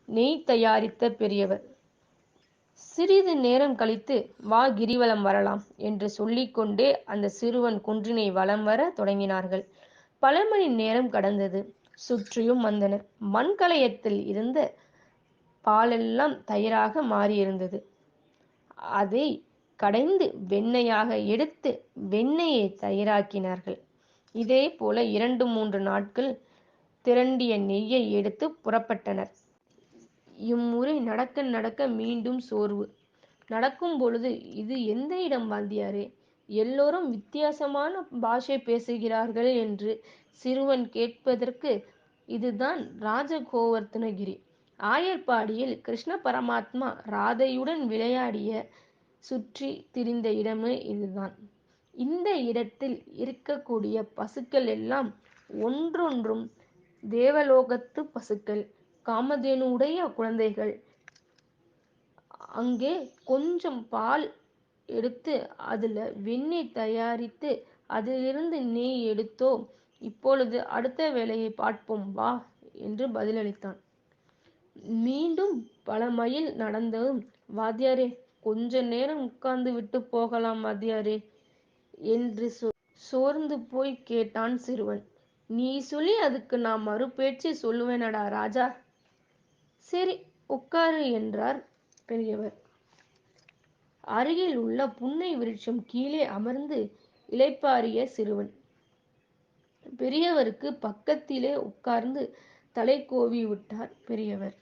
நெய் தயாரித்த பெரியவர். சிறிது நேரம் கழித்து, வா கிரிவலம் வரலாம் என்று சொல்லிக்கொண்டே அந்த சிறுவன் குன்றினை வலம் வர தொடங்கினார்கள். பல மணி நேரம் கடந்தது. சுற்றியும் வந்தனர். மண்கலயத்தில் இருந்த பாலெல்லாம் தயிராக மாறியிருந்தது. அதை கடைந்து வெண்ணெயாக எடுத்து வெண்ணெயை தயிராக்கினார்கள். இதே போல 2-3 நாட்கள் திரண்டிய நெய்யை எடுத்து புறப்பட்டனர். இம்முறை நடக்க நடக்க மீண்டும் சோர்வு. நடக்கும் பொழுது, இது எந்த இடம் வாத்தியாரே? எல்லோரும் வித்தியாசமான பாஷை பேசுகிறார்கள் என்று சிறுவன் கேட்பதற்கு, இதுதான் ராஜகோவர்த்தனகிரி. ஆயர்பாடியில் கிருஷ்ண பரமாத்மா ராதையுடன் விளையாடிய சுற்றி திரிந்த இடமே இதுதான். இந்த இடத்தில் இருக்கக்கூடிய பசுக்கள் எல்லாம் ஒன்றொன்றும் தேவலோகத்து பசுக்கள், காமதேனுடைய குழந்தைகள். அங்கே கொஞ்சம் பால் எடுத்து அதுல வெண்ணெய் தயாரித்து அதிலிருந்து நெய் எடுத்தோம். இப்பொழுது அடுத்த வேலையை பார்ப்போம் வா என்று பதிலளித்தான். மீண்டும் பல மைல் நடந்ததும், வாத்தியாரே, கொஞ்ச நேரம் உட்கார்ந்து விட்டு போகலாம் வாத்தியாரே என்று சோர்ந்து போய் கேட்டான் சிறுவன். நீ சொல்லி அதுக்கு நான் மறுபேச்சு சொல்லுவேனடா ராஜா. சரி, உட்காரு என்றார் பெரியவர். அருகில் உள்ள புன்னை விருட்சம் கீழே அமர்ந்து இளைப்பாறிய சிறுவன் பெரியவருக்கு பக்கத்திலே உட்கார்ந்து தலை கோவி விட்டார் பெரியவர்.